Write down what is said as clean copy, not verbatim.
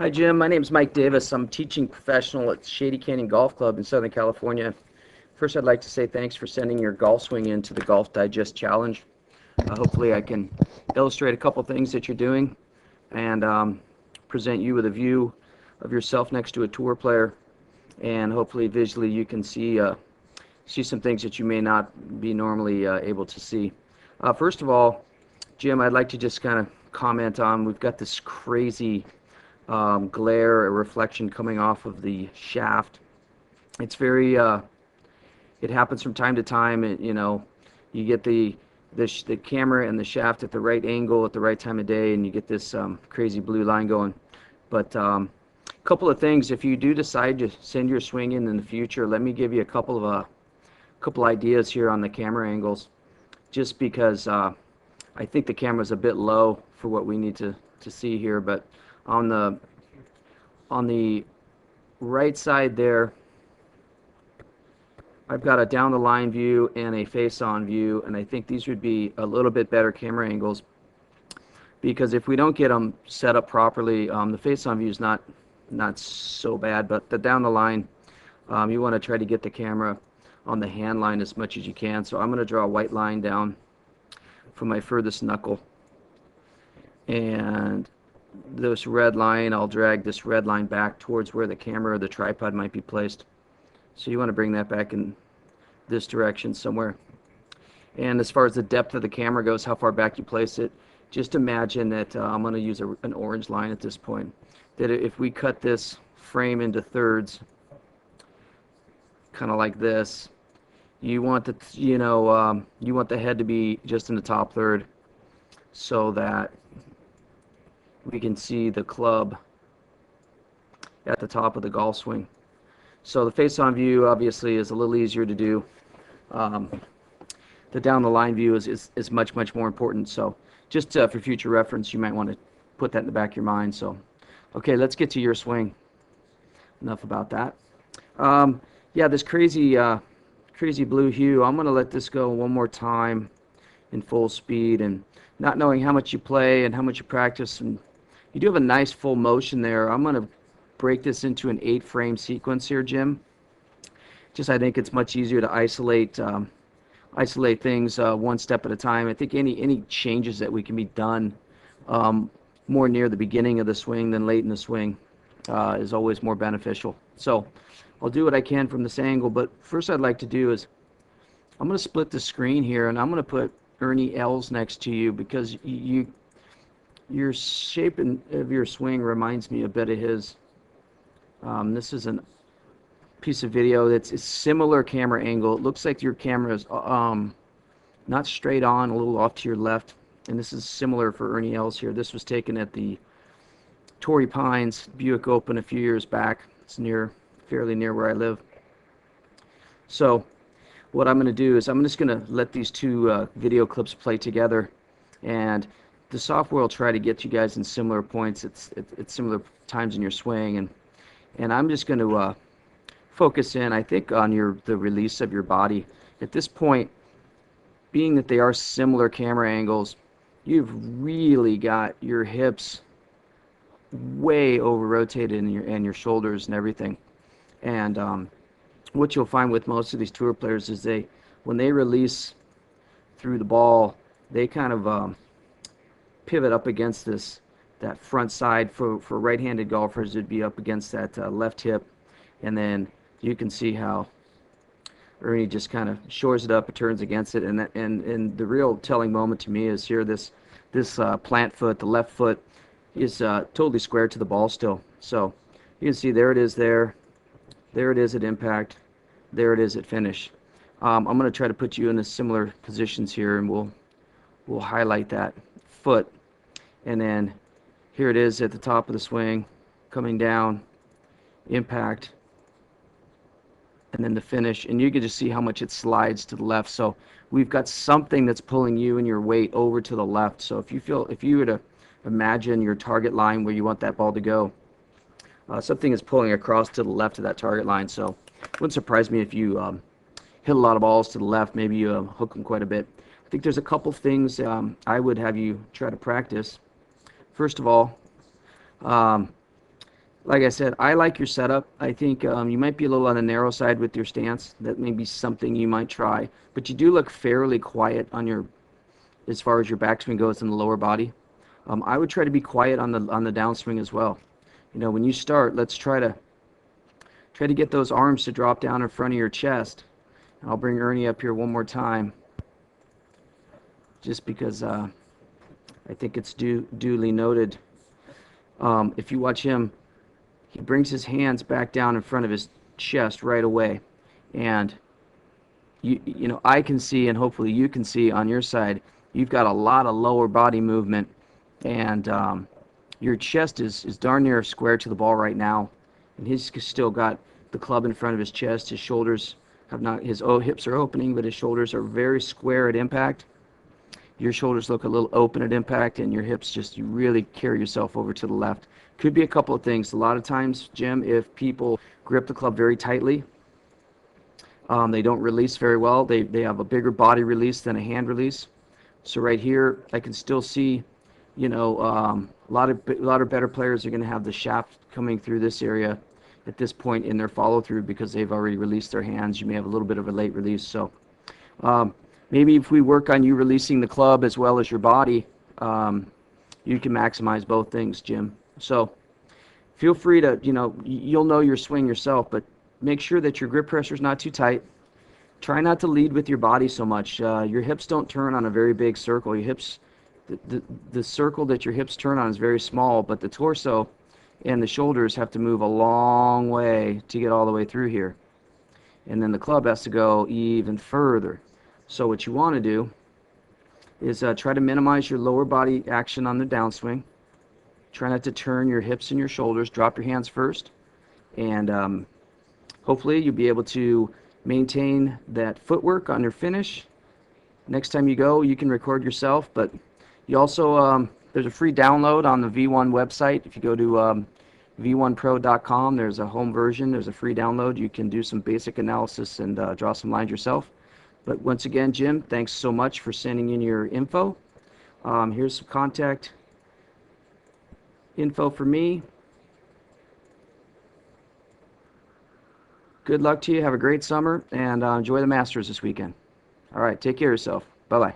Hi, Jim. My name is Mike Davis. I'm teaching professional at Shady Canyon Golf Club in Southern California. First, I'd like to say thanks for sending your golf swing into the Golf Digest Challenge. Hopefully, I can illustrate a couple things that you're doing and present you with a view of yourself next to a tour player. And hopefully, visually, you can see some things that you may not be normally able to see. First of all, Jim, I'd like to just kind of comment on we've got this crazy glare or reflection coming off of the shaft. It's very, it happens from time to time. You get the camera and the shaft at the right angle at the right time of day, and you get this crazy blue line going. But a couple of things, if you do decide to send your swing in the future, let me give you a couple ideas here on the camera angles, just because I think the camera's a bit low for what we need to see here. But on the right side there, I've got a down the line view and a face-on view, and I think these would be a little bit better camera angles, because if we don't get them set up properly, the face-on view is not so bad, but the down the line, you want to try to get the camera on the hand line as much as you can. So I'm going to draw a white line down from my furthest knuckle, and this red line, I'll drag this red line back towards where the camera or the tripod might be placed. So you want to bring that back in this direction somewhere. And as far as the depth of the camera goes, how far back you place it, just imagine that I'm going to use an orange line at this point, that if we cut this frame into thirds, kind of like this, you want you want the head to be just in the top third, so that we can see the club at the top of the golf swing. So the face-on view obviously is a little easier to do. The down the line view is much more important. So just for future reference, you might want to put that in the back of your mind. So, okay, let's get to your swing. Enough about that. Yeah, this crazy blue hue, I'm going to let this go one more time in full speed, and not knowing how much you play and how much you practice, and you do have a nice full motion there. I'm going to break this into an 8-frame sequence here, Jim. Just I think it's much easier to isolate things one step at a time. I think any changes that we can be done more near the beginning of the swing than late in the swing is always more beneficial. So I'll do what I can from this angle, but first I'd like to do is I'm going to split the screen here, and I'm going to put Ernie Els next to you, because your shape of your swing reminds me a bit of his. This is a piece of video that's a similar camera angle. It looks like your camera is not straight on, a little off to your left, and this is similar for Ernie Els here. This was taken at the Torrey Pines Buick Open a few years back. It's fairly near where I live. So what I'm going to do is I'm just going to let these two video clips play together, and the software will try to get you guys in similar points at similar times in your swing, and I'm just going to focus in, I think, on the release of your body. At this point, being that they are similar camera angles, you've really got your hips way over rotated and your shoulders and everything. And what you'll find with most of these tour players is when they release through the ball, they kind of pivot up against that front side. For right-handed golfers, it'd be up against that left hip, and then you can see how Ernie just kind of shores it up and turns against it. And the real telling moment to me is here, this plant foot, the left foot, is totally square to the ball still. So you can see there it is there it is at impact, there it is at finish. I'm going to try to put you in the similar positions here, and we'll highlight that foot, and then here it is at the top of the swing, coming down, impact, and then the finish, and you can just see how much it slides to the left. So we've got something that's pulling you and your weight over to the left. So if you were to imagine your target line where you want that ball to go, something is pulling across to the left of that target line. So it wouldn't surprise me if you hit a lot of balls to the left, maybe you hook them quite a bit. I think there's a couple things I would have you try to practice. First of all, Like I said, I like your setup. I think you might be a little on the narrow side with your stance. That may be something you might try. But you do look fairly quiet on your, as far as your backswing goes in the lower body. I would try to be quiet on the downswing as well. You know, when you start, let's try to get those arms to drop down in front of your chest. I'll bring Ernie up here one more time, just because I think it's duly noted. If you watch him, he brings his hands back down in front of his chest right away, and you know, I can see, and hopefully you can see on your side, you've got a lot of lower body movement, and your chest is darn near square to the ball right now, and he's still got the club in front of his chest. His shoulders have not, his hips are opening, but his shoulders are very square at impact. Your shoulders look a little open at impact, and your hips just, you really carry yourself over to the left. Could be a couple of things. A lot of times, Jim, if people grip the club very tightly, they don't release very well. They have a bigger body release than a hand release. So right here, I can still see, you know, a lot of better players are going to have the shaft coming through this area at this point in their follow through because they've already released their hands. You may have a little bit of a late release. So maybe if we work on you releasing the club as well as your body, you can maximize both things, Jim. So feel free to, you know, you'll know your swing yourself, but make sure that your grip pressure is not too tight. Try not to lead with your body so much. Your hips don't turn on a very big circle. Your hips, the circle that your hips turn on is very small, but the torso and the shoulders have to move a long way to get all the way through here. And then the club has to go even further. So what you want to do is try to minimize your lower body action on the downswing. Try not to turn your hips and your shoulders. Drop your hands first. And hopefully you'll be able to maintain that footwork on your finish. Next time you go, you can record yourself, but you also, there's a free download on the V1 website. If you go to v1pro.com, there's a home version, there's a free download. You can do some basic analysis and draw some lines yourself. But once again, Jim, thanks so much for sending in your info. Here's some contact info for me. Good luck to you. Have a great summer, and enjoy the Masters this weekend. All right, take care of yourself. Bye-bye.